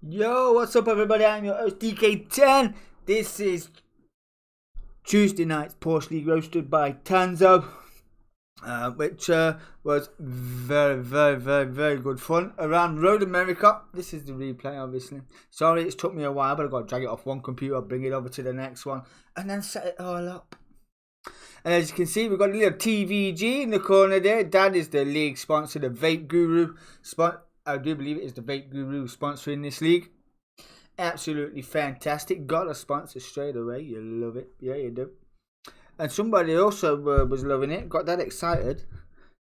Yo, what's up everybody? I'm your host DK10. This is Tuesday night's Porsche League roasted by Tanso, which was very good fun around Road America. This is the replay, obviously. Sorry, it's took me a while, but I've got to drag it off one computer, bring it over to the next one, and then set it all up. And as you can see, we've got a little TVG in the corner there. That is the league sponsor, the Vape Guru. I do believe it is the Vape Guru sponsoring this league. Absolutely fantastic. Got a sponsor straight away. You love it. Yeah, you do. And somebody also was loving it. Got that excited.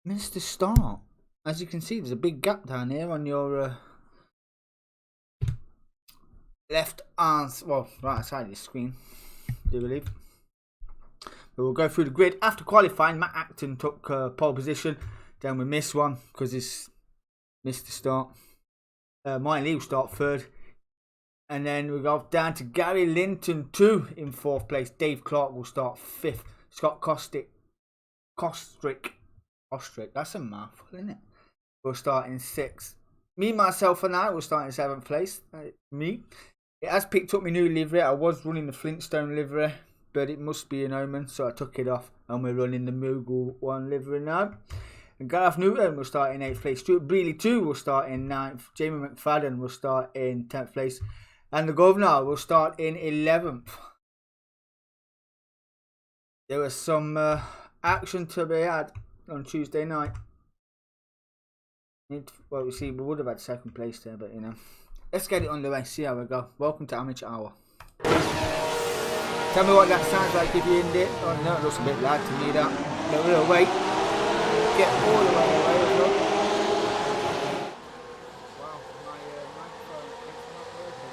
Mr. Start. As you can see, there's a big gap down here on your left arm. Well, right side of the screen. Do you believe? But we'll go through the grid. After qualifying, Matt Acton took pole position. Then we missed one because he's missed the start. Mine Lee will start third. And then we go down to Gary Linton 2 in 4th place. Dave Clark will start 5th. Scott Kostrick. That's a mouthful, isn't it? We'll start in 6th. Me, myself and I will start in 7th place. Me. It has picked up my new livery. I was running the Flintstone livery, but it must be an omen, so I took it off. And we're running the Moogle 1 livery now. And Gareth Newton will start in 8th place. Stuart Brealey 2 will start in 9th. Jamie McFadden will start in 10th place. And the Governor will start in 11th. There was some action to be had on Tuesday night. Well, we would have had 2nd place there, but you know. Let's get it underway, see how we go. Welcome to Amateur Hour. Tell me what that sounds like if you're in there. Oh no, it looks a bit loud to me, that. But we'll wait. Get all the way away as well. Wow, my microphone is not working.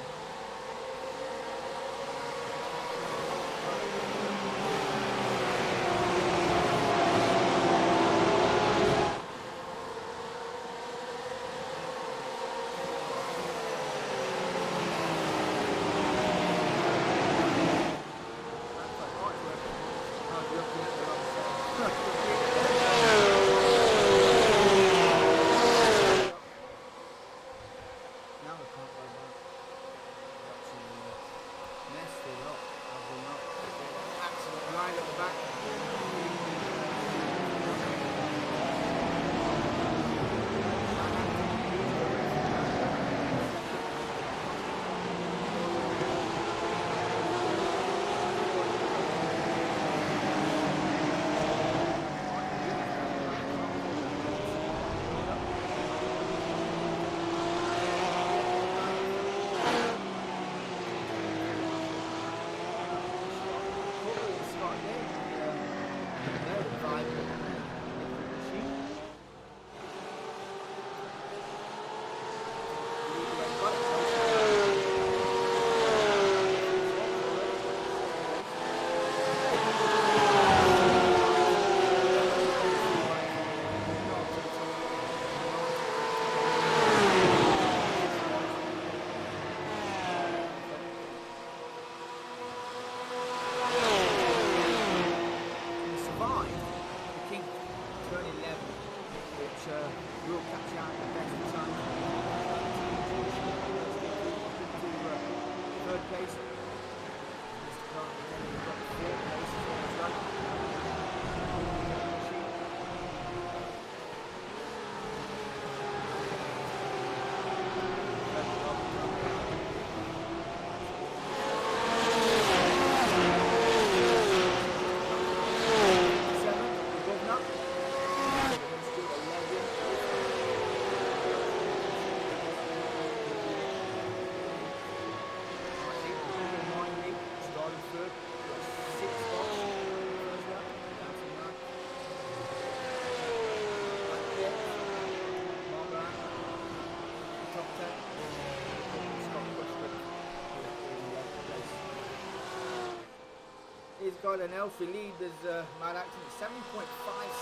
He's got an healthy lead. There's Matt Acton at 7.5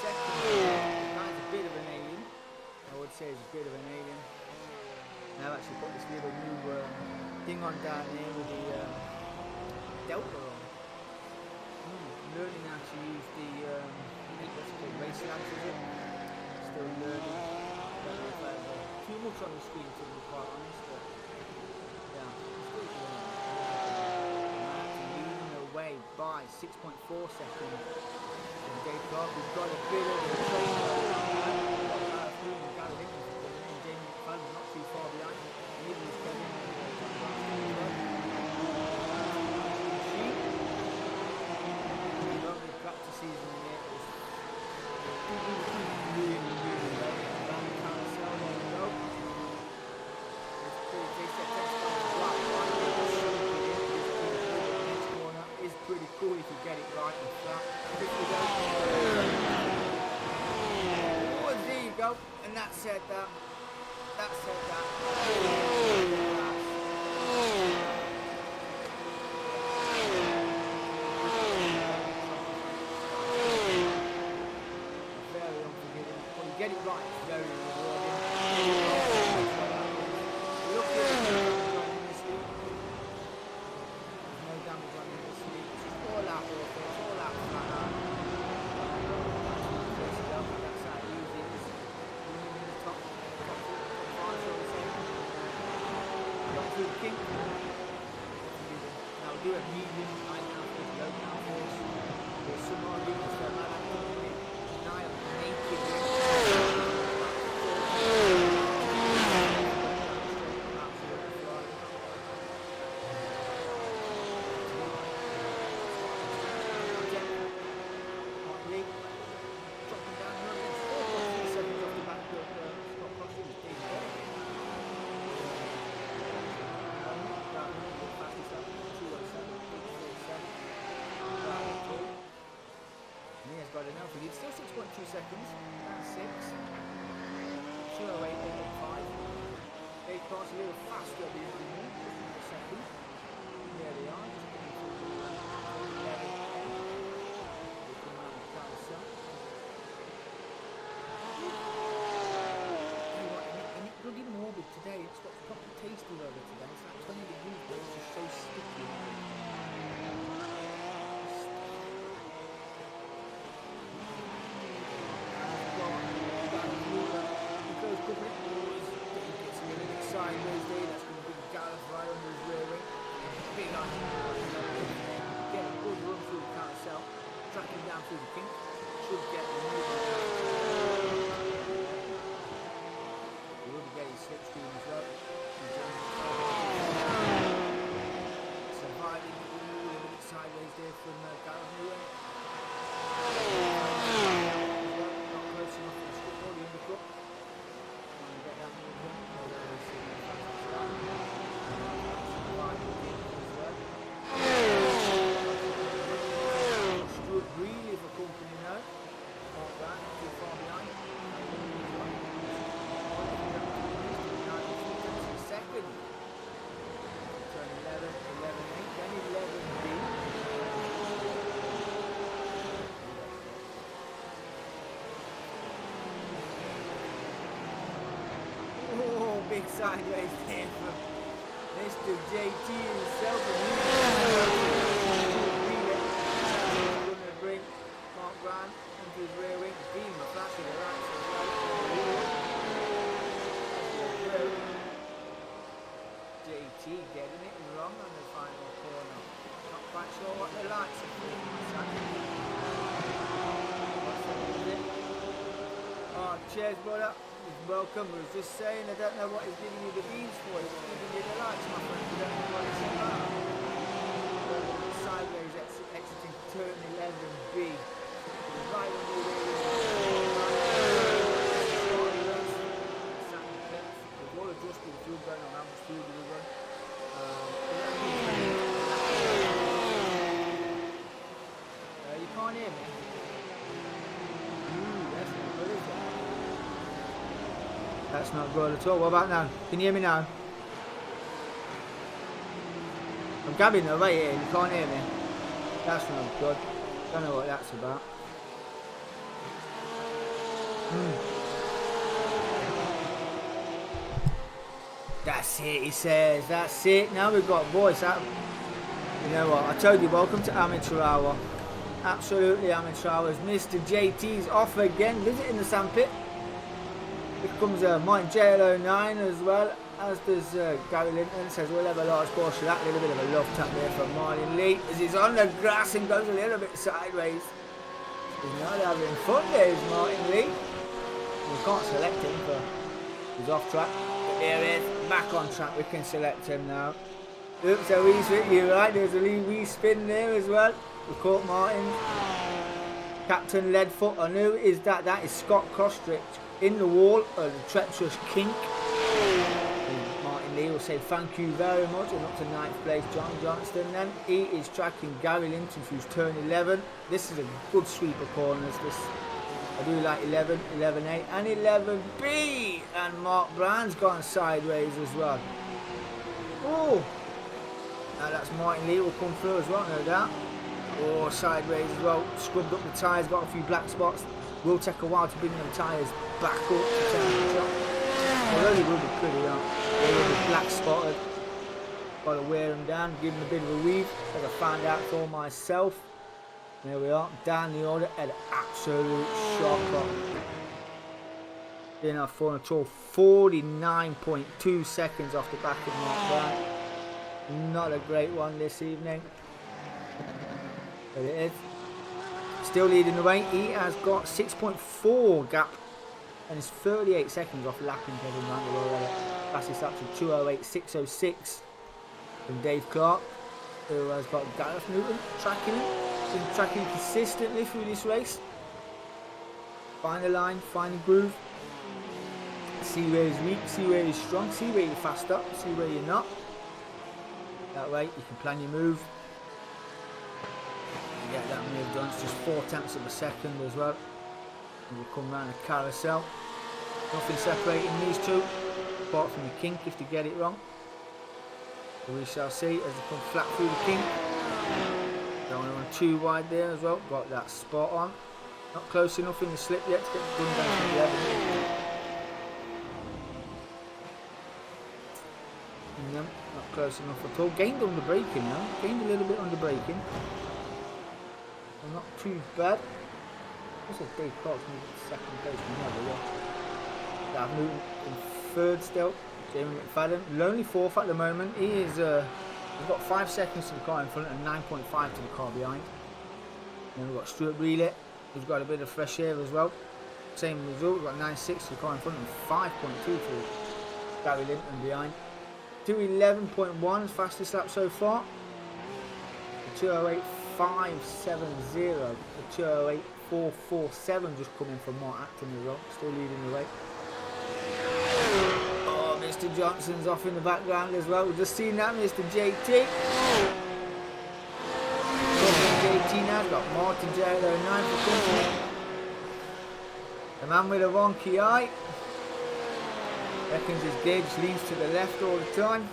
seconds. That's a bit of an alien. I would say it's a bit of an alien. Now I've actually put this little new thing on down there with the Delta on. Learning how to use the what's it called, race labs, is it? Still learning. Don't know if I have too much on the screen to be quite honest, but away by 6.4 seconds. We've got a bit of a train not too far behind. Lovely practice season in it. Really late. It's pretty cool if you get it right and flat. Oh, there you go. And that said that. Very unforgiving. When you get it right, it's very rewarding. Look at this week. There's no damage on this week. It's all out flat out. That's how easy it is. In the top five, so to say. Got through the kink. Now we'll do a medium, high downforce, low downforce. There's some more units that might have to be denial naked. It's still 6.2 seconds, that's 6, 208, 8.5, 8 parts a little faster at the end of the second, there they are, just getting through the 11, we come around the carousel. And it's bloody morbid today, it's got proper tasty weather today, it's like 20 degrees, but it's just so sticky. Sideways there, that's going to be Gareth right under his rear wing. Big on get a good run through the carousel, tracking down through the kink. Should get the he will be getting slipstream as well. Surviving a little bit sideways there from Gareth Newell. Not close enough to the strip or the undercut. Get that really for company now. Not that, too far behind. Second. Turn 11, 11, 8, then 11B. Oh, big sideways there for Mr. JT himself. Going to bring Mark Grant into his rear wing. Beam the flash of the lights as well. JT getting it wrong on the final corner. Not quite sure what the lights are for. Oh, cheers, brother. Welcome. I was just saying, I don't know what he's giving you the beans for. He's giving you the lights, my friend. I don't know what it's about. Sideways exiting turn 11B. Right on the way. The wall adjusted the fuel burn on how much fuel do we run. You can't hear me. That's not good, is it? That's not good at all. What about now? Can you hear me now? I'm gabbing away here. You can't hear me. That's not good. Don't know what that's about. That's it, he says. That's it. Now we've got voice out. You know what? I told you, welcome to Amateur Hour. Absolutely Amateur Hours. Mr. JT's off again, visiting the sandpit. Here comes Mike JL09 as well. as does Gary Linton. Says we'll have a large portion of that. A little bit of a love tap there from Martin Lee as he's on the grass and goes a little bit sideways. He's not having fun there, is Martin Lee. We can't select him, but he's off track. But there he is, back on track. We can select him now. Oops, a wee spin. You're right, there's a wee spin there as well. We caught Martin. Captain Leadfoot. I know is that. That is Scott Kostrich in the wall of the treacherous kink. And Martin Lee will say thank you very much. And up to 9th place, John Johnston then. He is tracking Gary Linton who's turn 11. This is a good sweep of corners. I do like 11, 11A and 11B. And Mark Brown's gone sideways as well. Oh! Now that's Martin Lee will come through as well, no doubt. Oh, sideways as well. Scrubbed up the tyres, got a few black spots. Will take a while to bring them tyres back up to turn the shot. Although they will be pretty, they will be black spotted. Got to wear them down, give them a bit of a weave, as I found out for myself. There we are, down the order at an absolute shocker. Didn't have fun at all. 49.2 seconds off the back of Mark Brown. Not a great one this evening. But it is. Still leading the way. He has got 6.4 gap. And is 38 seconds off lapping Kevin Randall already. Fastest up to 2:08.606 from Dave Clark, who has got Gareth Newton tracking him. Been tracking consistently through this race. Find the line, find the groove. See where he's weak, see where he's strong, see where you're fast up, see where you're not. That way you can plan your move. You get that move done. It's just 4/10 of a second as well. And we'll come round a carousel. Nothing separating these two, apart from the kink if they get it wrong. So we shall see as they come flat through the kink. Going on too wide there as well. Got that spot on. Not close enough in the slip yet to get the gun down to 11. No, not close enough at all. Gained under braking now. Gained a little bit under braking. So not too bad. Looks like Dave Clark's moved to second place from there, yeah. I've moved in third still. Jamie McFadden. Lonely fourth at the moment. He is he's got 5 seconds to the car in front and 9.5 to the car behind. Then we've got Stuart Breeley, who's got a bit of fresh air as well. Same result, we've got 9.6 to the car in front and 5.2 to Gary Linton behind. 2:11.1 is fastest lap so far. The 2:08.570, the 2:08.447 just coming from Mark Acton as well, still leading the way. Oh, Mr. Johnson's off in the background as well. We've just seen that, Mr. JT. JT now, got Martin J09 for company. The man with a wonky eye. Reckons his gauge leans to the left all the time.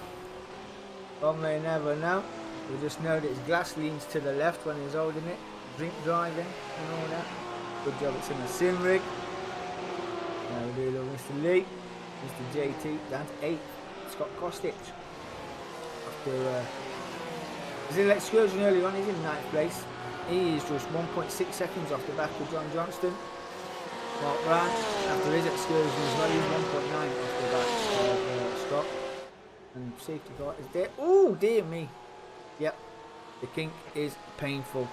One may never know. We just know that his glass leans to the left when he's holding it. Drink driving and all that. Good job it's in a sim rig. Now we do little Mr. Lee. Mr. JT down to 8th. Scott Kostic. After his little excursion earlier on, he's in 9th place. He is just 1.6 seconds off the back of John Johnston. Mark Brown, after his excursion as well, he's 1.9 off the back of Scott. And safety car is there. Oh dear me. Yep, the kink is painful.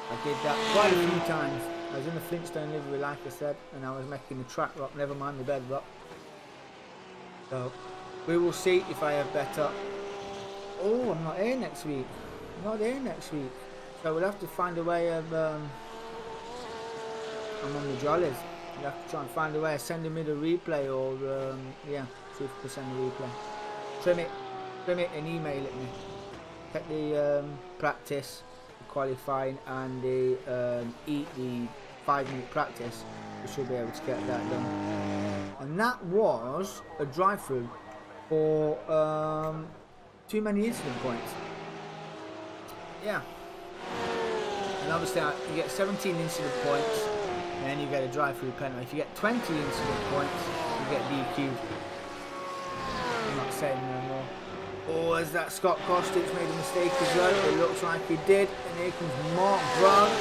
I did that quite a few times. I was in the Flintstone livery like I said, and I was making the track rock, never mind the bed rock. So, we will see if I have better. Oh, I'm not here next week. I'm not here next week. So we'll have to find a way of, I'm on the jollies. We'll have to try and find a way of sending me the replay or, yeah, see if we can send the replay. Trim it and email it me. Take the practice, the qualifying and the 5-minute practice. We should be able to get that done. And that was a drive-through for too many incident points. Yeah. And obviously you get 17 incident points and then you get a drive-through penalty. If you get 20 incident points, you get DQ'd. I'm not saying no more. Oh, as that Scott Kostic made a mistake as well. It looks like he did. And here comes Mark Brown.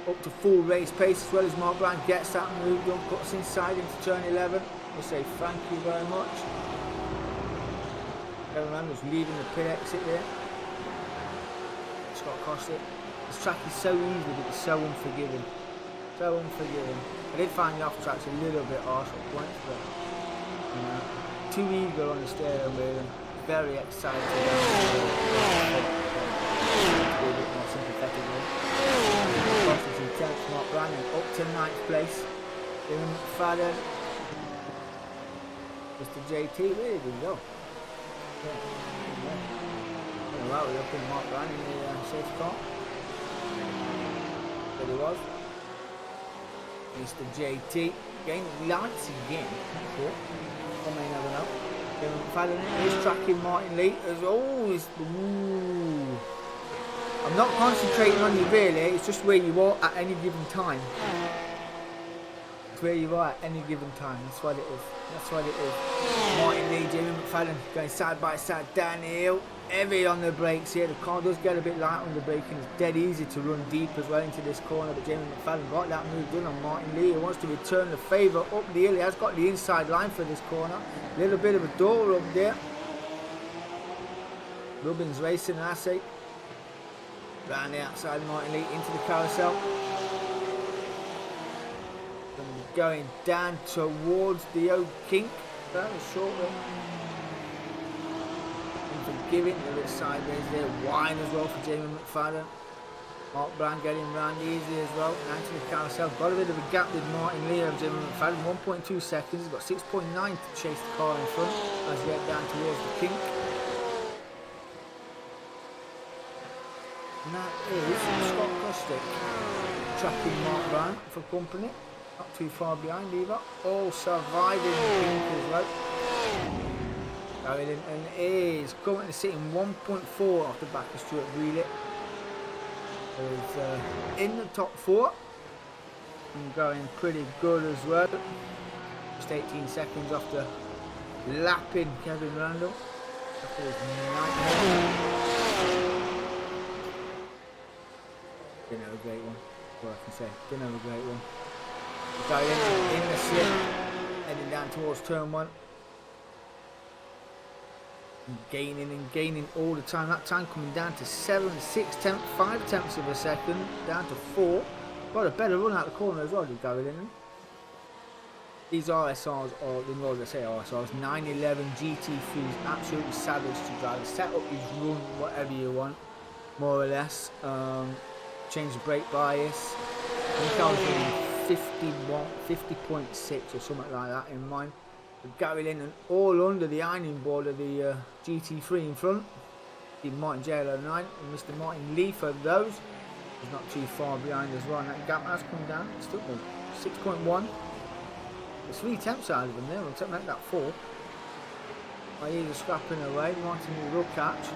Up to full race pace as well as Mark Brown gets that move done, puts inside into turn 11. We'll say thank you very much. Everyone was leaving the pit exit there. Scott cost it. This track is so easy, but it's so unforgiving. So unforgiving. I did find the off tracks a little bit harsh at points, but too eager on the steering wheel and very excited. To be a bit more sympathetic with. Boston's intense, Mark Brandon up to 9th place. Dylan McFadden. Mr. JT, where did he go? Well, we're up in Mark Brandon in the safety car. There he was. Mr. JT gaining lights again. Sure. I may never know. Dylan McFadden is tracking Martin Lee as always. Ooh. I'm not concentrating on you really, it's just where you are at any given time. It's where you are at any given time, that's what it is. That's what it is. Martin Lee, Jamie McFadden going side by side down the hill. Heavy on the brakes here. The car does get a bit light on the braking. It's dead easy to run deep as well into this corner. But Jamie McFadden got that move done on Martin Lee. He wants to return the favour up the hill. He has got the inside line for this corner. A little bit of a door up there. Rubbins racing, I say. Round the outside, Martin Lee into the carousel. Going down towards the old kink. Very shortly. Unforgiving, a little bit sideways there. Wine as well for Jamie McFadden. Mark Brown getting round easy as well. Down to the carousel. Got a bit of a gap with Martin Lee and Jamie McFadden. 1.2 seconds. He's got 6.9 to chase the car in front as we head down towards the kink. And that is Scott Costick tracking Mark Brown for company. Not too far behind either. All surviving the kink as well. Going in and is currently sitting 1.4 off the back of Stuart Wheeler. Is in the top 4 and going pretty good as well. Just 18 seconds after lapping Kevin Randall. After his didn't have a great one. What I can say. Didn't have a great one. Going in the slip, heading down towards turn 1. And gaining all the time. That time coming down to 7, 6 tenths, 5 tenths of a second, down to 4. Got a better run out the corner as well, did Gary Linden. These RSRs, or the more they say RSRs, 911 GT3s, absolutely savage to drive. Set up his run, whatever you want, more or less. Change the brake bias. I think I was doing 50.6 or something like that in mine. Gary Linden all under the ironing board of the GT3 in front. Martin JL09 and Mr. Martin Lee for those. He's not too far behind as well. And that gap has come down. It's still 6.1. There's 3 tenths out of them there. We'll make that 4. My ears are scrapping away. Martin Lee will catch.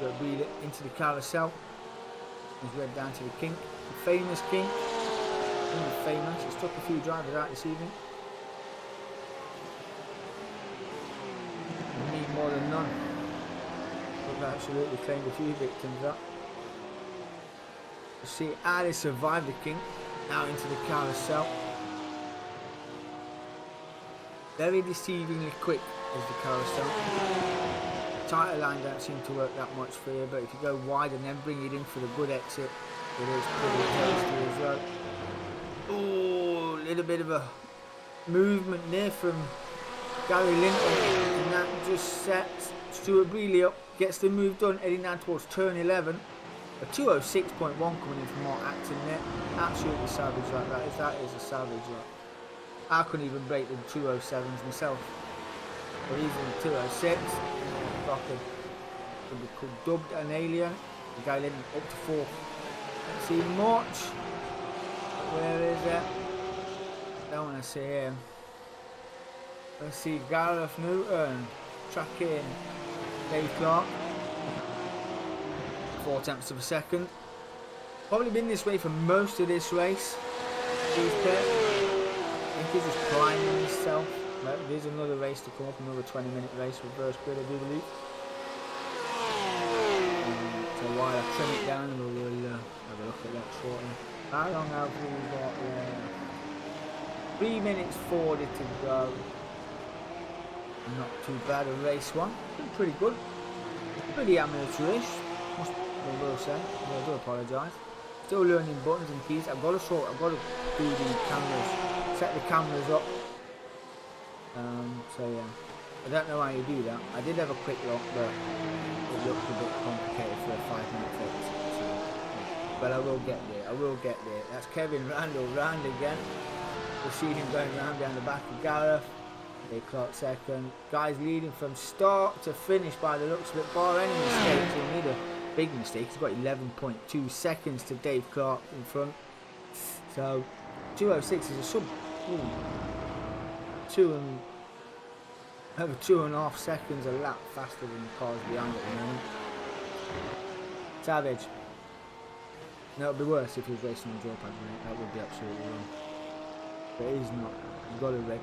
Going to beat it into the carousel. He's led down to the kink. The famous kink. Famous. It's took a few drivers out this evening. Need more than none. We've absolutely claimed a few victims up. You see how they survived the kink. Now into the carousel. Very deceivingly quick is the carousel. The tighter line don't seem to work that much for you, but if you go wide and then bring it in for the good exit, it is pretty tasty as well. Oh, a little bit of a movement there from Gary Linton, and that just sets Stuart Brealey up, gets the move done, heading down towards turn 11. A 206.1 coming in from Mark Acton there. Absolutely savage like that. That is a savage like. I couldn't even break the 207s myself. But he's in the 206. Fucking could be called dubbed an alien. The guy Linton up to 4. Don't see much. Where is it? Don't want to see him. Let's see Gareth Newton tracking Dave Clark. 4 tenths of a second. Probably been this way for most of this race. I think he's just climbing himself. There's another race to come up, another 20-minute race, reverse grid, I do believe. So while I trim it down, we'll have a look at that shortly. How long have we got there? 3 minutes 40 to go. Not too bad a race one. Been pretty good. Pretty amateurish. I will say. I do apologise. Still learning buttons and keys. I've got to do the cameras, set the cameras up. So yeah, I don't know how you do that. I did have a quick look, but it looked a bit complicated for a 5-minute fix. So, yeah. But I will get there. I will get there. That's Kevin Randall round again. We'll see him going round down the back of Gareth. Dave Clark second. Guys leading from start to finish by the looks of it. Bar any mistakes, he'll need a big mistake. He's got 11.2 seconds to Dave Clark in front. So 2:06 is a sub. Over 2.5 seconds a lap faster than the cars behind at the moment. Savage. No, it would be worse if he was racing on draw pad, mate. That would be absolutely wrong. But he's not. He's got a red.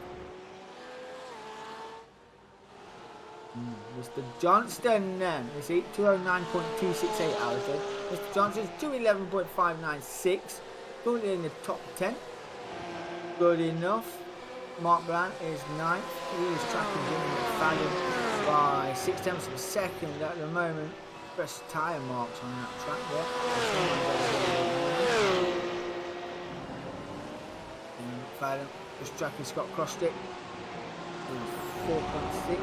Mr. Johnston then, you see, 209.268 hours there. Mr. Johnston's 211.596, currently in the top 10. Good enough. Mark Brandt is 9th. He is tracking Jimmy McFadden by 0.6 of a second at the moment. Fresh tyre marks on that track there. McFadden just tracking Scott Crosstick in 4.6.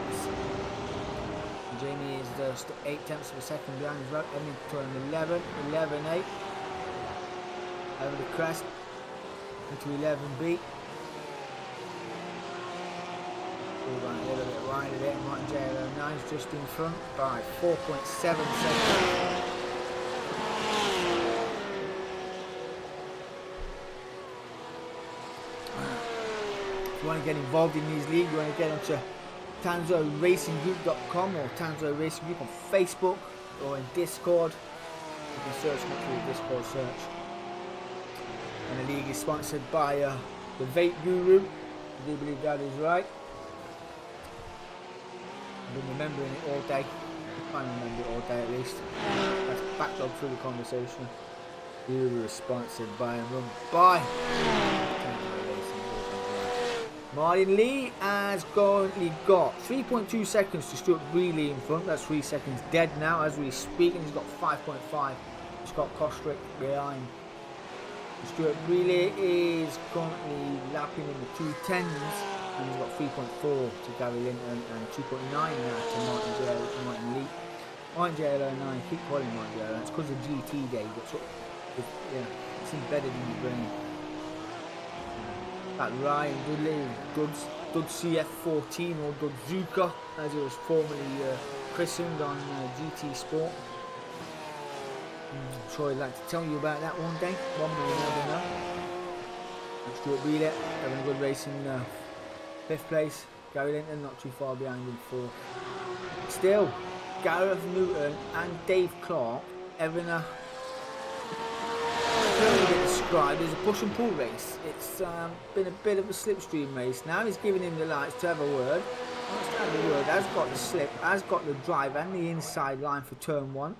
Jamie is just 0.8 of a second behind as well. Edmonton 11.8 over the crest into 11B. All going a little bit wider there. Martin JL09 is just in front by 4.7 seconds. If you want to get involved in these leagues, you want to get onto TansoRacingGroup.com or Tanso Racing Group on Facebook or in Discord. You can search me through the Discord search. And the league is sponsored by the Vape Guru. I do believe that is right. I've been remembering it all day. I can't remember it all day at least. That's backlog through the conversation. Guru is sponsored by and run by Martin Lee has currently got 3.2 seconds to Stuart Brealey in front. That's 3 seconds dead now as we speak, and he's got 5.5 Scott Kostrick behind. Stuart Brealey is currently lapping in the 210s, and he's got 3.4 to Gary Linton and 2.9 now to Martin Lee. Martin JL09, keep calling Martin JL09, that's because of GT day, but it's embedded in your brain. That Ryan Dudley, Dud CF14 or Dudzuka as it was formerly christened on GT Sport. I'm sure I'd like to tell you about that one day. One will never know. Stuart Brealey having a good race in 5th place. Gary Linton not too far behind in 4th. Still, Gareth Newton and Dave Clark having a described as a push and pull race. It's been a bit of a slipstream race. Now he's giving him the lights to have a word. Has got the slip, has got the drive and the inside line for turn 1.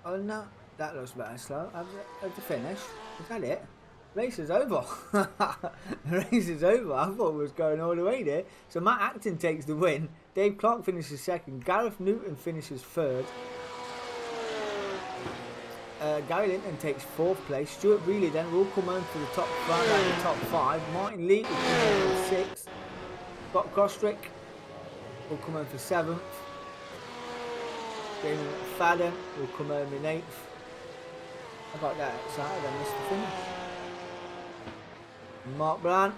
Oh no, that looks better slow. Have to finish. Is that it? Race is over. Race is over. I thought it was going all the way there. So Matt Acton takes the win. Dave Clark finishes 2nd. Gareth Newton finishes 3rd. Gary Linton takes 4th place. Stuart Brealey then will come home for the top 5. Martin Lee will come home for 6th. Scott Kostrick will come home for 7th. Jamie McFadden will come home in 8th. I got that excited, I missed the finish. Mark Brown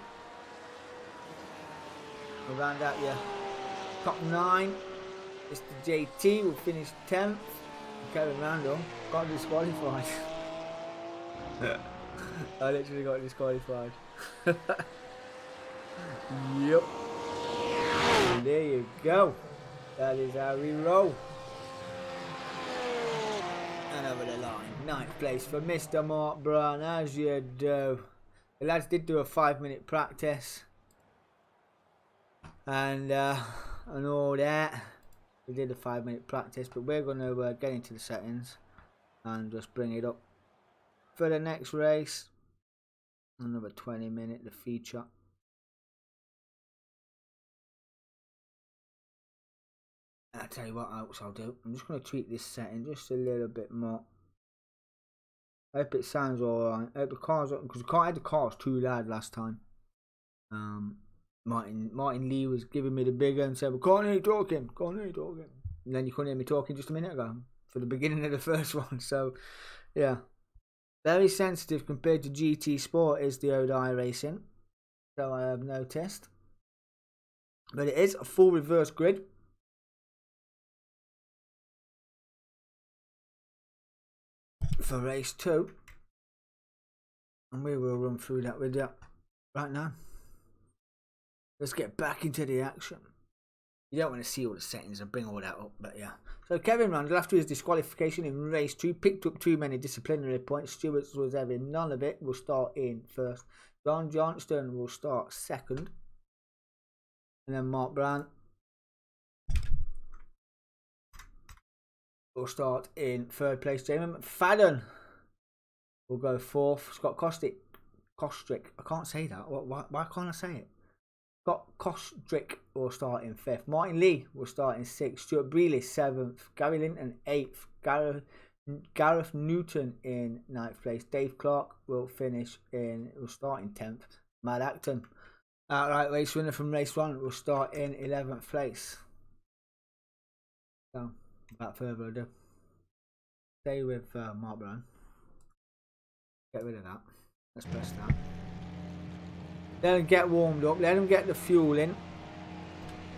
will round out your top 9. Mr. JT will finish 10th. Kevin Randall got disqualified. I literally got disqualified. Yep. And there you go. That is how we roll. And over the line. 9th place for Mr. Mark Brown, as you do. The lads did do a 5-minute practice. And all that. We did a 5-minute practice, but we're going to get into the settings and just bring it up for the next race. Another 20-minute, the feature. I'll tell you what else I'll do. I'm just going to tweak this setting just a little bit more. I hope it sounds alright. I hope the cars, because I had the cars too loud last time. Martin Lee was giving me the bigger and said, "We can't hear you talking, can't hear you talking." And then you couldn't hear me talking just a minute ago for the beginning of the first one. So, yeah. Very sensitive compared to GT Sport is the ODI racing. So I have noticed. But it is a full reverse grid. For race 2. And we will run through that with you right now. Let's get back into the action. You don't want to see all the settings and bring all that up, but yeah. So Kevin Randall, after his disqualification in race 2, picked up too many disciplinary points. Stewart's was having none of it. Will start in first. John Johnston will start second. And then Mark Brown will start in third place. Jamie McFadden will go fourth. Scott Kostrick, I can't say that. Why can't I say it? Scott Kostrick will start in fifth. Martin Lee will start in sixth. Stuart Brealey seventh. Gary Linton eighth. Gareth Newton in ninth place. Dave Clark will start in 10th. Matt Acton, outright race winner from race 1, will start in 11th place. So, without further ado, stay with Mark Brown. Get rid of that. Let's press that. Let them get warmed up. Let them get the fuel in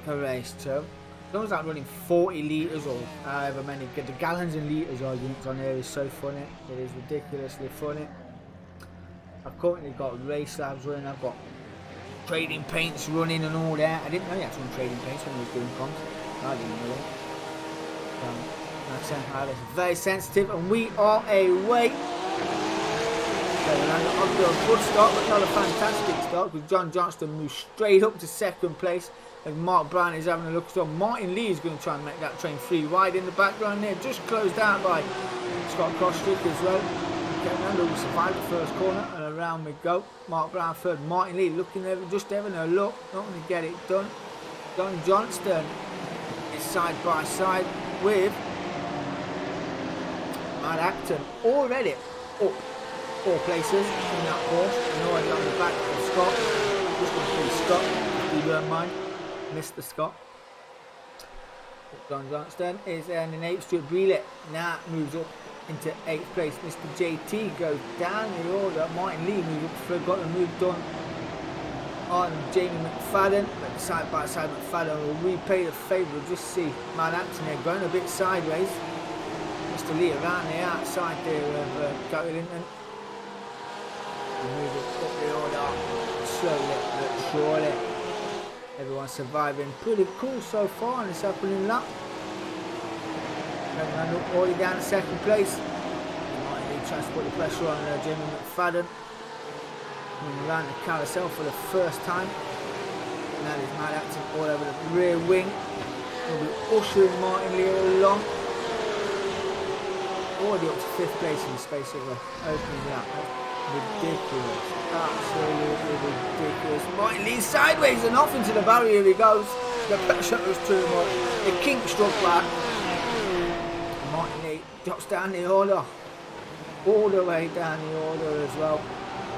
for race 2. As long as I'm running 40 litres or however many, get the gallons and litres arguments on here is so funny. It is ridiculously funny. I've currently got race labs running. I've got trading paints running and all that. I didn't know you had to run trading paints when I was doing comps. I didn't know that. That's very sensitive, and we are away. Off to a good start, but not a fantastic start, because John Johnston moves straight up to second place. And Mark Brown is having a look. So Martin Lee is going to try and make that train free wide in the background there, just closed out by Scott Kostrick as well. Kevin Randall will survive the first corner, and around we go. Mark Brown third. Martin Lee looking there, just having a look, not going to get it done. John Johnston is side by side with Matt Acton, already up 4 places in that course, and already on the back of Scott. Just going to see Scott, if you don't mind. Mr. Scott. John Johnston is in 8th. Stuart Brealey now moves up into 8th place. Mr. JT goes down the order. Martin Lee moves up third. Got the move done on Jamie McFadden, but side by side McFadden will repay the favour. Just see Matt Acton there going a bit sideways. Mr. Lee around the outside there of Gary Linton. Moving up the order slowly but surely. Everyone's surviving pretty cool so far in this opening lap. Randall already down in second place. Martin Lee tries to put the pressure on Jamie McFadden. Coming around the carousel for the first time. Now there's Matt Acton all over the rear wing. We'll be ushering Martin Lee along. Already up to 5th place in the space of the opening lap. Ridiculous, absolutely ridiculous. Martin Lee sideways and off into the barrier he goes. The pressure was too much. The kink struck back. Martin Lee drops down the order, all the way down the order as well.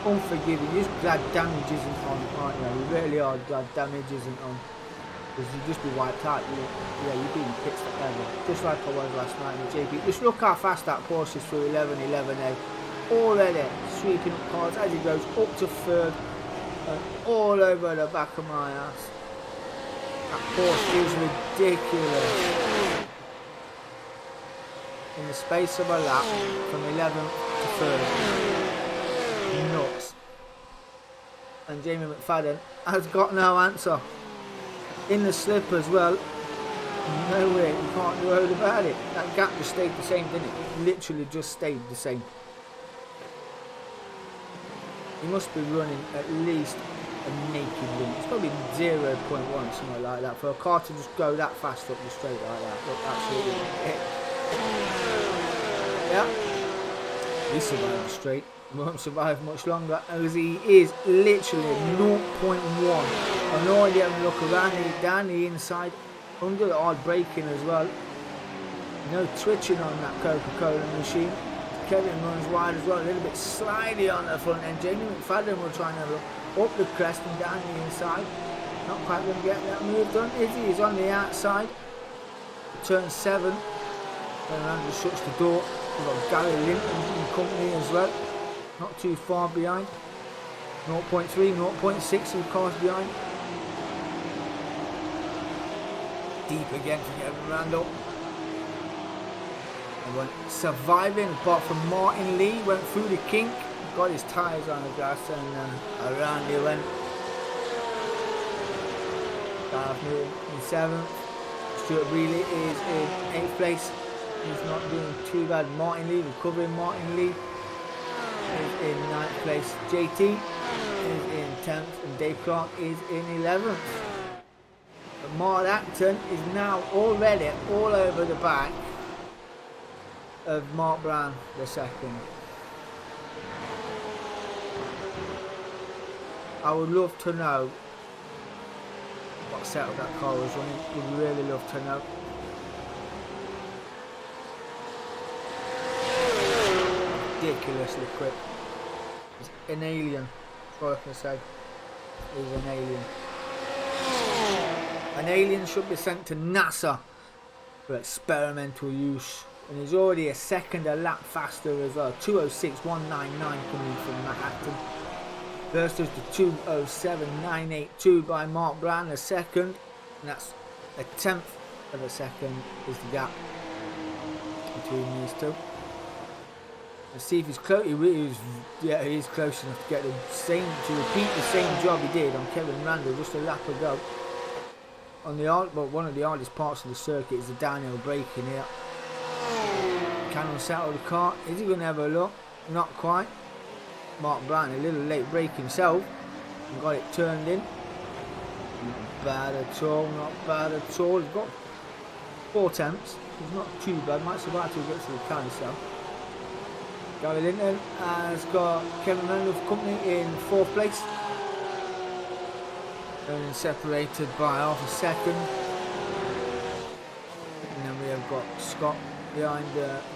Unforgiving. You're just glad damage isn't on, aren't you? You really are glad damage isn't on, because you'd just be wiped out. You'd be in pits forever, just like I was last night in the JP. Just look how fast that Porsche is through 11A. Already sweeping up cars as he goes up to third and all over the back of my ass. That Porsche is ridiculous. In the space of a lap from 11th to 3rd. Nuts. And Jamie McFadden has got no answer. In the slip as well. No way, you can't do a word about it. That gap just stayed the same, didn't it? It literally just stayed the same. He must be running at least a naked wing. It's probably 0.1, something like that. For a car to just go that fast up the straight like that. Look, absolutely. Yeah. He survived the straight. He won't survive much longer, as he is literally 0.1. I'm already having a look around here, down the inside, under the hard braking as well. No twitching on that Coca-Cola machine. Kevin runs wide as well, a little bit slidey on the front end. Jamie McFadden will try and have a look up the crest and down the inside. Not quite going to get that move done, is he? He's on the outside. Turn 7. Then Randy shuts the door. We've got Gary Linton and company as well. Not too far behind. 0.3, 0.6 of cars behind. Deep again for Kevin Randall. Went surviving, apart from Martin Lee, went through the kink, got his tyres on the grass, and around he went. Gareth Newton in 7th. Stuart Brealey is in 8th place. He's not doing too bad. Martin Lee, recovering Martin Lee, is in 9th place. JT is in 10th, and Dave Clark is in 11th. But Mark Acton is now already all over the back of Mark Brown the second. I would love to know what setup that car was running. Would really love to know. Ridiculously quick. He's an alien. That's what I can say. He's an alien. An alien should be sent to NASA for experimental use. And he's already a second a lap faster as well. 2:06.199 coming from Manhattan versus the 2:07.982 by Mark Brown a second, and that's a 10th of a second is the gap between these two. Let's see if he's close. He's close enough to get the same, to repeat the same job he did on Kevin Randall just a lap ago. On the one of the hardest parts of the circuit is the downhill braking here. Can unsettle the car. Is he going to have a look? Not quite. Mark Brown a little late brake himself and got it turned in. Not bad at all. Not bad at all. He's got 4 attempts. He's not too bad. Might survive till he gets to the carousel. Gary Linton has got Kevin Randall company in 4th place. And separated by half a second. And then we have got Scott behind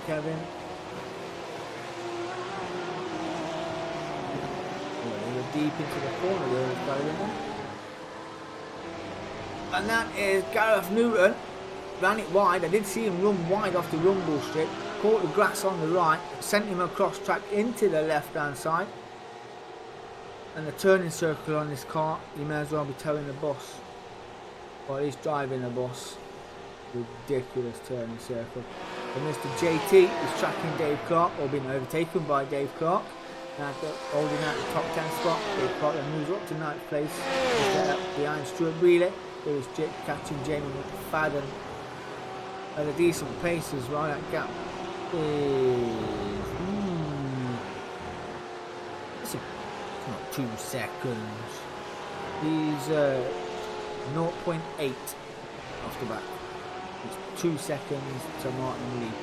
Kevin. Deep into the corner there is Gary Linton. And that is Gareth Newton. Ran it wide. I did see him run wide off the rumble strip. Caught the grass on the right. Sent him across track into the left hand side. And the turning circle on this car, you may as well be towing the boss. Or at least driving the boss. Ridiculous turning circle. And Mr. JT is tracking Dave Clark, or being overtaken by Dave Clark. Now holding out the top 10 spot. Dave Clark then moves up to 9th place. Behind Stuart Brealey, who is catching Jamie McFadden at a decent pace as well. That gap is it's not 2 seconds. He's 0.8 off the back. It's 2 seconds to Martin Lee.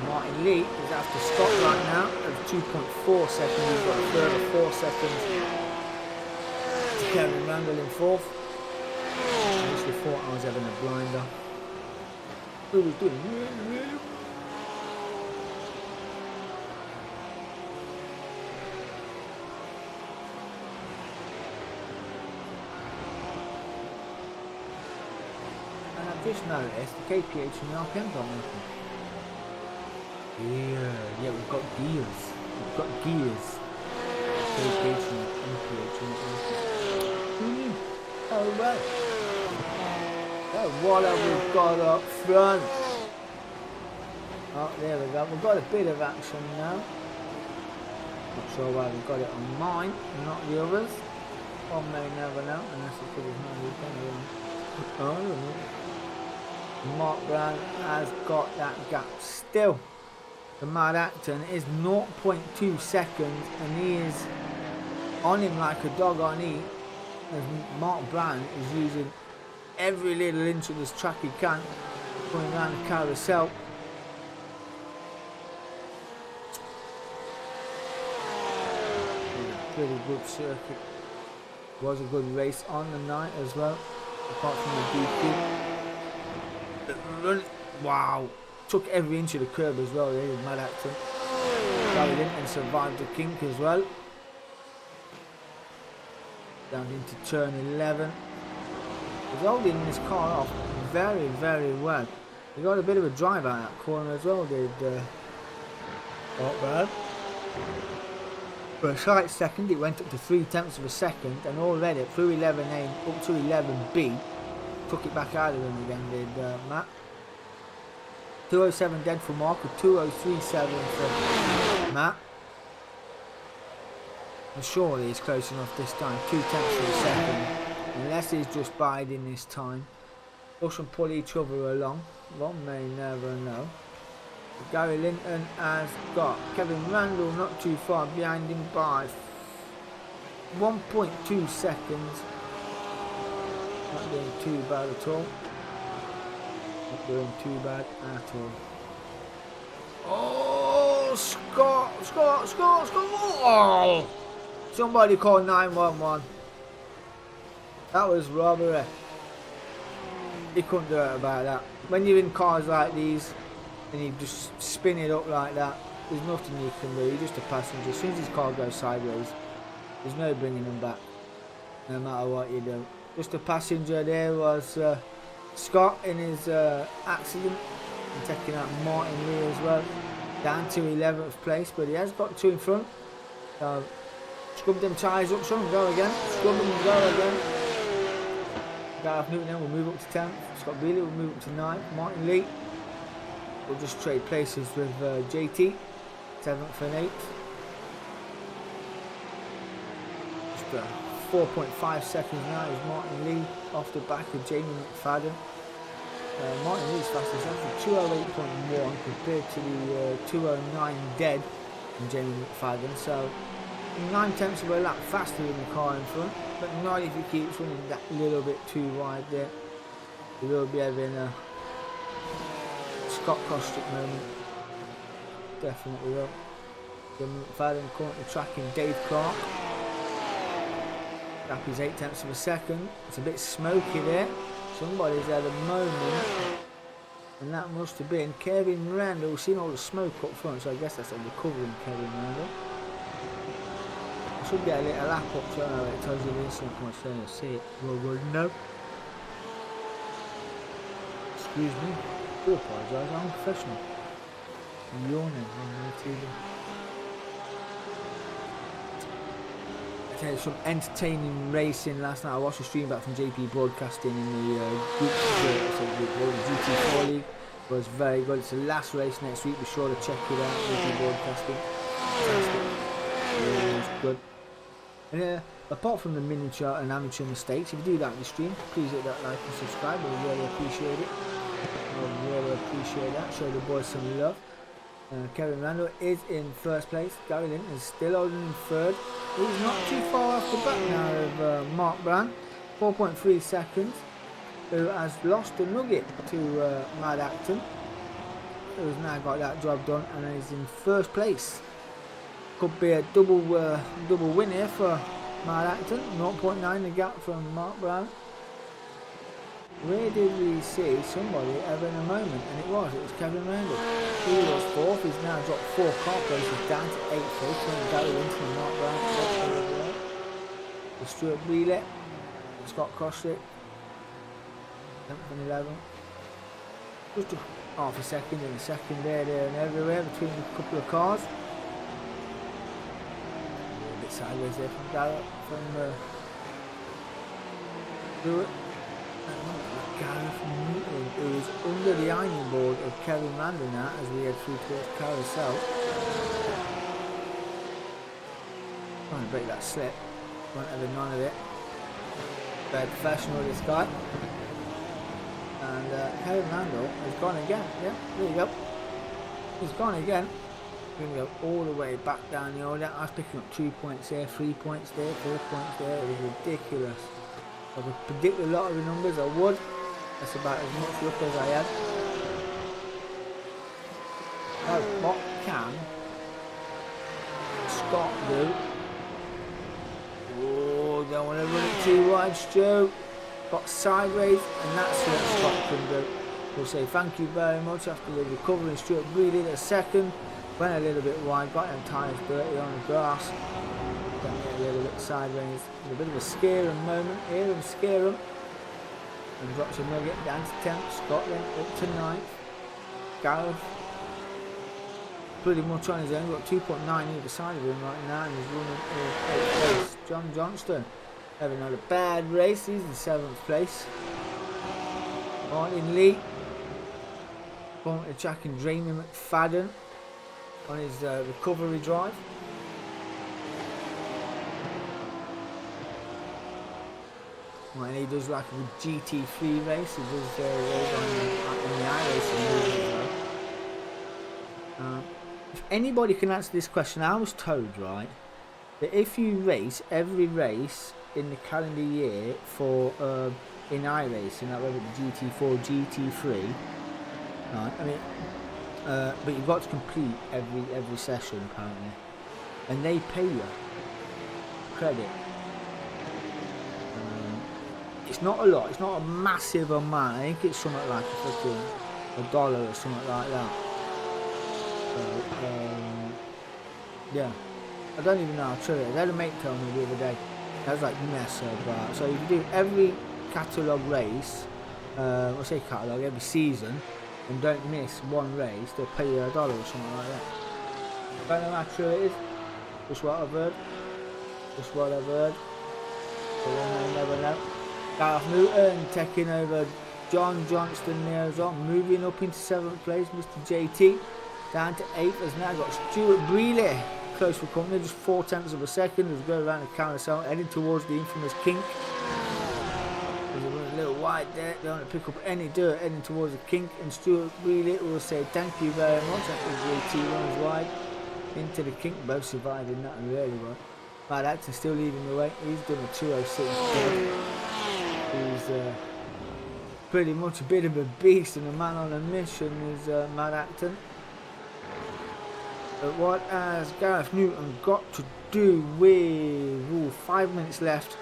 Martin Lee is after Scott right now at 2.4 seconds. He's got a further 4 seconds to Kevin Randall in 4th. I actually thought I was having a blinder. Who was doing really well. And I've just noticed the KPH and the RPMs aren't working. Yeah, we've got gears. We've got gears. KPH and MPH and MPH. Oh well. Oh, what have we got up front? Oh, there we go. We've got a bit of action now. Not sure why we've got it on mine, not the others. One may never know, unless it's because it's not weekend. I don't know. Mark Brown has got that gap still. The Mad Acton is 0.2 seconds, and he is on him like a dog on heat. As Mark Brown is using every little inch of this track he can, going around the carousel. Pretty good circuit. Was a good race on the night as well. apart from the DQ. Wow, took every inch of the curb as well. There, mad acting. Gary Linton survived the kink as well. Down into turn 11. He's holding this car off very, very well. He got a bit of a drive out of that corner as well, did not bad. For a slight second, it went up to 3/10 of a second, and already through 11A up to 11B, took it back out of him again, did Matt. 207 dead for Mark, with 2037 for Matt. And surely he's close enough this time, 2/10 of a second, unless he's just biding this time. Push and pull each other along, one may never know. Gary Linton has got Kevin Randall not too far behind him by 1.2 seconds. Not doing too bad at all. Not doing too bad at all. Oh, Scott! Oh! Somebody call 911. That was robbery. You couldn't do it about that. When you're in cars like these, and you just spin it up like that, there's nothing you can do. You're just a passenger. As soon as his car goes sideways, there's no bringing him back, no matter what you do. Just a passenger. There was Scott in his accident, and taking out Martin Lee as well, down to 11th place, but he has got two in front. So scrub them tyres up, son, go again. Scrub them and go again. Gareth Newton will move up to 10th. Scott Bealey will move up to 9th. Martin Lee will just trade places with JT, 7th and 8th. Just 4.5 seconds now is Martin Lee off the back of Jamie McFadden. Martin Lee's fastest after 208.1 compared to the 209 dead from Jamie McFadden. So 9/10 of a lap faster than the car in front, but not if he keeps running that little bit too wide there. He will be having a Scott Kostrick moment. Definitely will. Jamie McFadden currently tracking Dave Clark. Gap is 8/10 of a second. It's a bit smoky there. Somebody's had a moment, and that must have been Kevin Randall. Seen all the smoke up front, so I guess that's a recovering Kevin Randall. I should get a little lap up so it tells you the instant how much I see it. Well, no. Excuse me. I do apologise, I'm professional. I'm yawning on the TV. Okay, some entertaining racing last night. I watched a stream back from JP Broadcasting in the GT3 LEAGUE. It was very good. It's the last race next week. Be sure to check it out. JP Broadcasting. Fantastic. It was good. And apart from the miniature and amateur mistakes, if you do that in the stream, please hit that like and subscribe. I would really appreciate it. I would really appreciate that. Show the boys some love. Kevin Randall is in first place. Gary Linton is still holding in third. He's not too far off the back now of Mark Brown, 4.3 seconds, who has lost a nugget to Mad Acton, who's now got that job done and is in first place. Could be a double win here for Mad Acton. 0.9 the gap from Mark Brown. Where did we see somebody having a moment? And it was Kevin Randall. He was fourth. He's now dropped 4 car places down to 8th place. Gary Linton and Mark Brown. Stuart Wheeler, Scott Kostrick, 10th and 11th. Just half a second and a second there and everywhere between a couple of cars. A bit sideways there from Garrett, from Stewart. Gareth Newton, who is under the ironing board of Kevin Randall now as we head through towards Carousel. Trying to break that slip. Won't have none of it. Very professional, this guy. And Kevin Randall has gone again. Yeah, there you go. He's gone again. We're going to go all the way back down the order. I was picking up 2 points there, 3 points there, 4 points there. It was ridiculous. If I could predict a lot of the numbers, I would. That's about as much luck as I had. Oh, what can Scott do? Oh, don't want to run it too wide, Stu. got sideways, and that's what Scott can do. We'll say thank you very much after the recovering. Stuart breathing a second, went a little bit wide, got them tyres dirty on the grass, then a little bit sideways, a bit of a scare moment here, and scare him, and drops a nugget down to 10th, Scotland up to 9th, Gareth pretty much on his own, got 2.9 either side of him right now, and he's running in 8th place. John Johnston having another bad race, he's in 7th place. Martin Lee currently tracking Jamie McFadden on his recovery drive. When he does like a GT3 race, he does race on the iRacing. If anybody can answer this question, I was told, right, that if you race every race in the calendar year for in iRacing, like whether it's GT4, GT3, right? I mean, but you've got to complete every session apparently, and they pay you credit. It's not a lot. It's not a massive amount. I think it's something like $1 or something like that. Yeah, I don't even know how true it is. I had a mate tell me the other day. I was like, mess about. So if you do every catalogue race, I say catalogue, every season, and don't miss one race, they'll pay you $1 or something like that. I don't know how true it is. Just what I've heard. Just what I've heard. But then I never know. Gareth Newton taking over John Johnston there as well, moving up into 7th place. Mr. JT down to 8th, has now got Stuart Brealey close for company, just 0.4 of a second as we go around the carousel, heading towards the infamous kink. There's a little wide there, they don't want to pick up any dirt, heading towards the kink, and Stuart Brealey will say thank you very much after JT runs wide into the kink, both surviving that really well. Mad Acton still leading the way, he's done a 2:06. He's pretty much a bit of a beast, and a man on a mission is Mad Acton. But what has Gareth Newton got to do with 5 minutes left?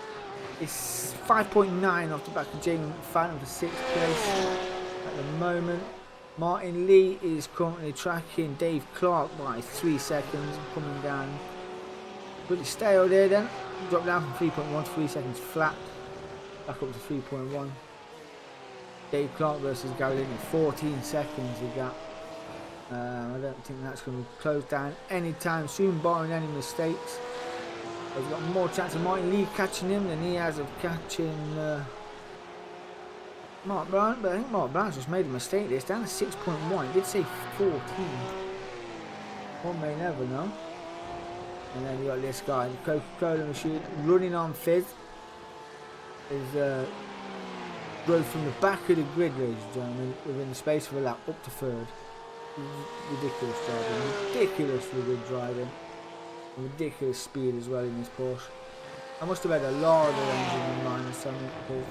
It's 5.9 off the back of Jamie McFadden for 6th place at the moment. Martin Lee is currently tracking Dave Clark by 3 seconds, coming down pretty stale there then. Dropped down from 3.1 to 3 seconds flat, back up to 3.1. Dave Clark versus Gary Linton, 14 seconds he got. I don't think that's going to close down anytime soon, barring any mistakes. He's got more chance of Martin Lee catching him than he has of catching Mark Brown, but I think Mark Brown's just made a mistake. It's down to 6.1. He did say 14. One may never know. And then you got this guy, the Coca-Cola machine, running on fizz. Is drove from the back of the grid, ladies and gentlemen, within the space of a lap up to 3rd. Ridiculous driving, ridiculously good driving, and ridiculous speed as well in this Porsche. I must have had a lot of engine in mind or something, because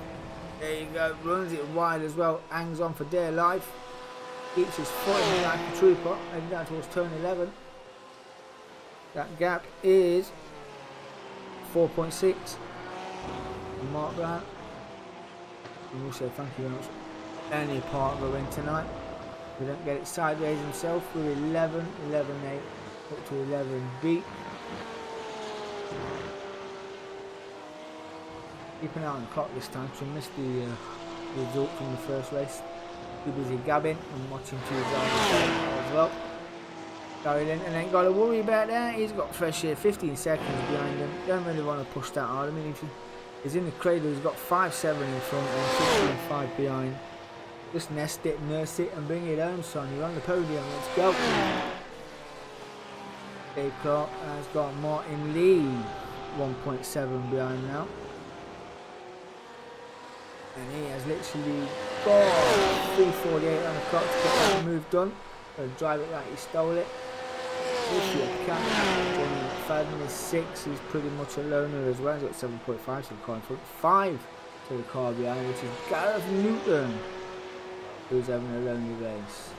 there you go, runs it wide as well, hangs on for dear life, keeps his foot in like a trooper, heading down towards turn 11. That gap is 4.6. Mark Brown, and we'll say thank you very much. Any part of the win tonight. We don't get it sideways himself. We're 11, 11-8, up to 11B. Keep an eye on the clock this time, so we missed the result from the first race. Too busy gabbing and watching two drivers as well. Gary Linton ain't got to worry about that. He's got fresh air, 15 seconds behind him. Don't really want to push that hard. I mean, if he's in the cradle, he's got 5.7 in front and 15.5 behind. Just nest it, nurse it, and bring it home, son. You're on the podium. Let's go. Dave Clark has got Martin Lee 1.7 behind now. And he has literally got 3:48 on the clock to get that move done. So drive it like he stole it. If you can, Jamie McFadden is 6. He's pretty much a loner as well. He's got 7.5 to the car in front. 5 to the car behind, which is Gareth Newton, who's having a lonely race.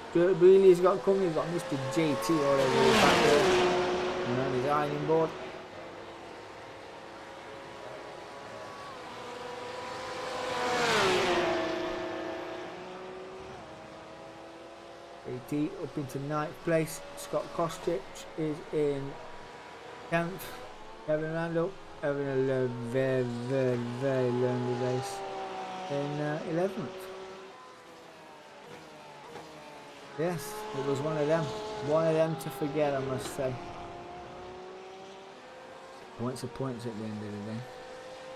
Stuart Brealey's got company. He's got Mr. JT all over the back there, and on his ironing board. GT up into 9th place. Scott Kostic is in 10th. Kevin Randall having a very, very, very lonely race in 11th. Yes, it was one of them to forget, I must say. Points are points at the end of the day.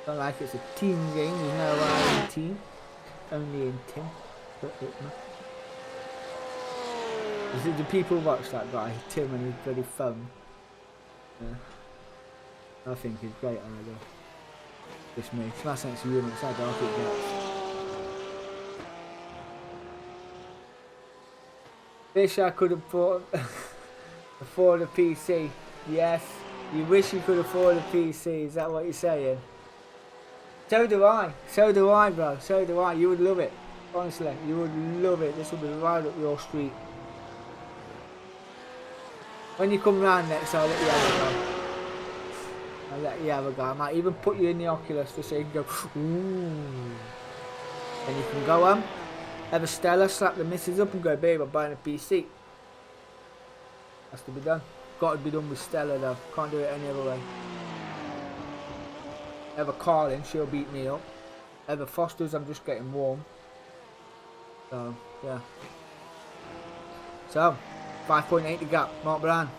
Not like it's a team game, there's no I in team, only in team. Do people watch that guy, Tim, and his bloody phone? Yeah. I think he's great on it though. Just me. It's my sense of humour, it's how dark it gets. Wish I could afford a PC. Yes, you wish you could afford a PC. Is that what you're saying? So do I. So do I, bro. So do I. You would love it. Honestly, you would love it. This will be right up your street. When you come round next, I'll let you have a go. I'll let you have a go. I might even put you in the Oculus just so you can go, ooh. Then you can go have a Stella, slap the missus up and go, babe, I'm buying a PC. Has to be done. Got to be done with Stella though. Can't do it any other way. Have a Carlin, she'll beat me up. Have a Foster's, I'm just getting warm. So, yeah. So, 5.8 to gap. Mark Brown.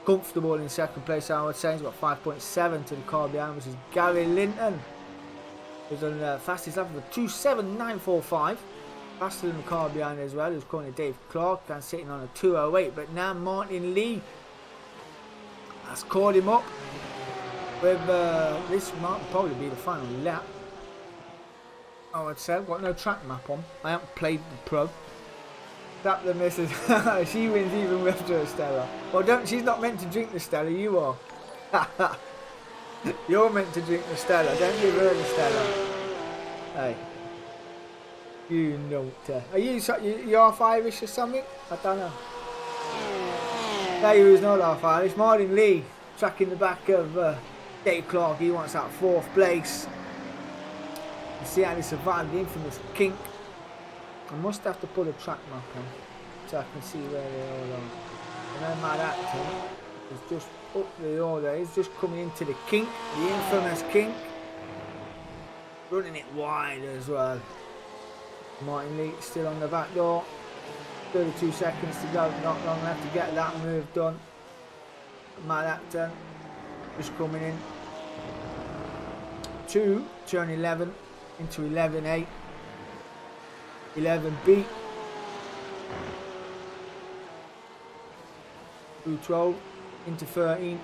Comfortable in second place, I would say. He's got 5.7 to the car behind, which is Gary Linton. He's on the fastest lap of a 2.7945. Faster than the car behind as well, who's currently Dave Clark and sitting on a 2.08. But now Martin Lee has caught him up with this might probably be the final lap. I would say. I've got no track map on. I haven't played the pro. Tap the missus. She wins even with her Stella. Well, she's not meant to drink the Stella, you are. You're meant to drink the Stella. Don't give her the Stella. Hey. You know it. Are you half Irish or something? I don't know. He was not half Irish. Martin Lee tracking the back of Dave Clark. He wants that 4th place. You see how he survived the infamous kink. I must have to put a track map on so I can see where they all are. And then my actor is just up the order. He's just coming into the kink, the infamous kink. Running it wide as well. Martin Lee still on the back door. 32 seconds to go. Not long left to get that move done. Matt Acton just coming in. Turn 11 into 11A. 11B. Through 12 into 13.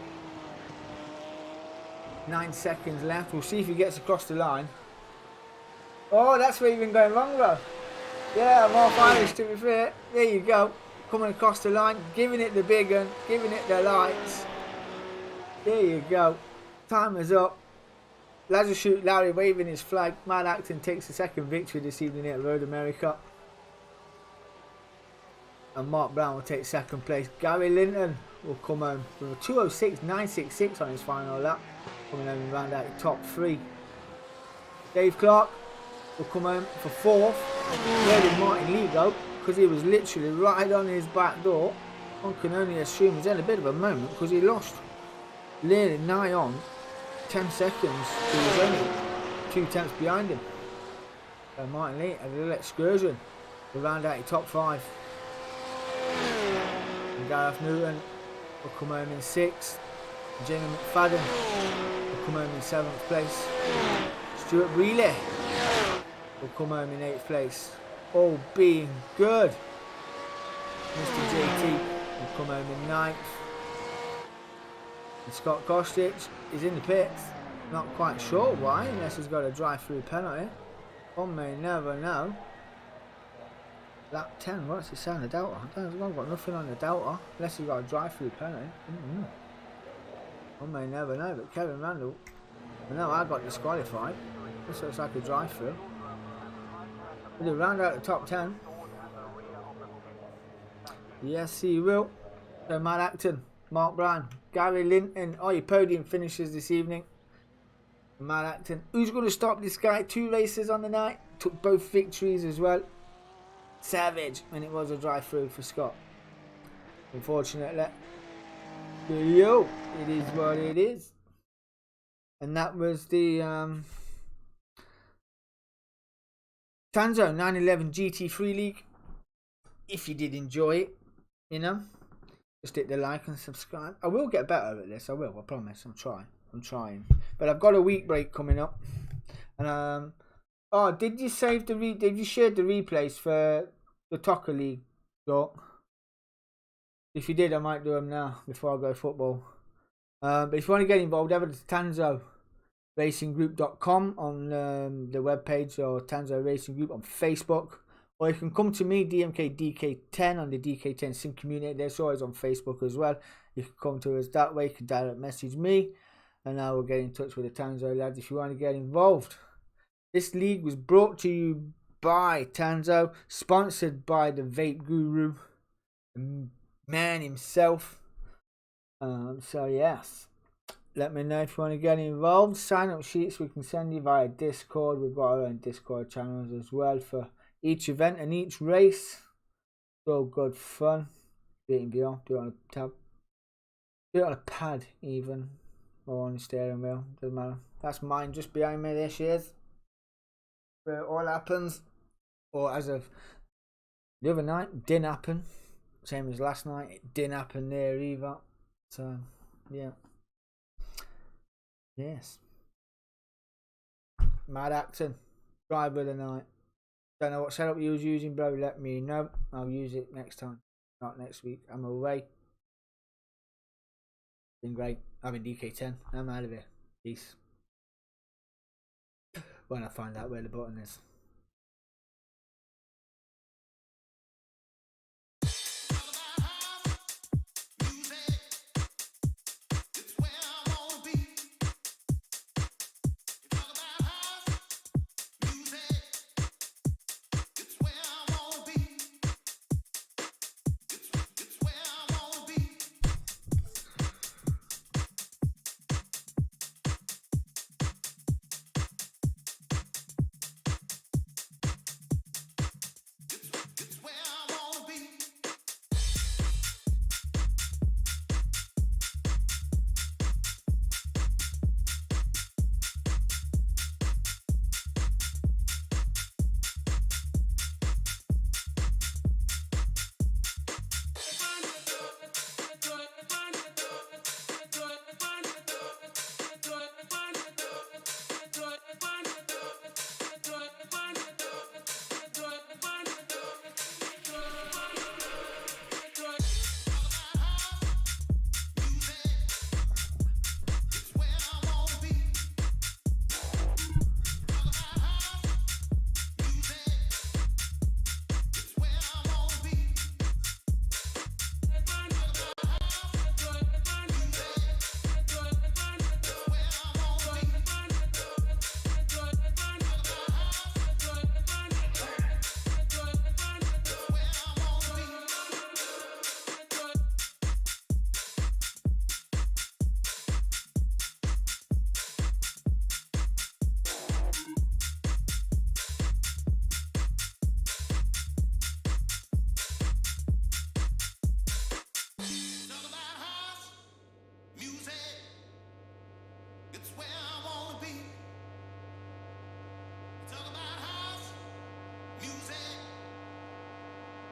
9 seconds left. We'll see if he gets across the line. Oh, that's where you've been going wrong, bro. Yeah, I'm half Irish to be fair. There you go. Coming across the line, giving it the big one, giving it the lights. There you go. Time is up. Lazarus Shoot Larry waving his flag. Matt Acton takes the 2nd victory this evening at Road America. And Mark Brown will take 2nd place. Gary Linton will come home with a 2.06.966 on his final lap. Coming home and round out the top 3. Dave Clark will come home for 4th. Where did Martin Lee go? Because he was literally right on his back door. One can only assume he's had a bit of a moment because he lost nearly nigh on 10 seconds. He was only 2 tenths behind him. So Martin Lee had a little excursion to round out the top 5. And Gareth Newton will come home in 6th. Jamie McFadden will come home in 7th place. Stuart Brealey will come home in 8th place. All being good. Mr. JT will come home in 9th. And Scott Kostic is in the pits. Not quite sure why, unless he's got a drive-through penalty. One may never know. Lap 10, what's it saying? The Delta? I don't know, I've got nothing on the Delta. Unless he's got a drive-through penalty. One may never know, but Kevin Randall, I know I got disqualified. This looks like a drive-through. We'll round out the top 10. Yes, he will. So Matt Acton, Mark Brown, Gary Linton. Oh, your podium finishes this evening. Matt Acton. Who's going to stop this guy? 2 races on the night. Took both victories as well. Savage. And it was a drive-through for Scott. unfortunately. Yo, it is what it is. And that was the Tanso 911 GT3 League. If you did enjoy it, you know, just hit the like and subscribe. I will get better at this. I will. I promise. I'm trying. But I've got a week break coming up. And oh, did you save the did you share the replays for the Tocker League? So, if you did, I might do them now before I go football. But if you want to get involved, have it to Tanso racinggroup.com on the webpage, or Tanso Racing Group on Facebook, or you can come to me, DK10 on the DK10 Sim community. There's always on Facebook as well. You can come to us that way. You can direct message me, and I will get in touch with the Tanso lads if you want to get involved. This league was brought to you by Tanso, sponsored by the Vape Guru, the man himself. So yes, let me know if you want to get involved. Sign up sheets we can send you via Discord. We've got our own Discord channels as well for each event and each race. It's all good fun. Do it in VR, do it on a tab, do it on a pad even, or on the steering wheel, doesn't matter. That's mine just behind me, there she is. Where it all happens. Or as of the other night, it didn't happen. Same as last night, it didn't happen there either. So yeah. Yes. Mad Acton, driver of the night. Don't know what setup you was using, bro. Let me know. I'll use it next time. Not next week. I'm away. Been great. I'm in DK10. I'm out of here. Peace. When I find out where the button is.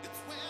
It's where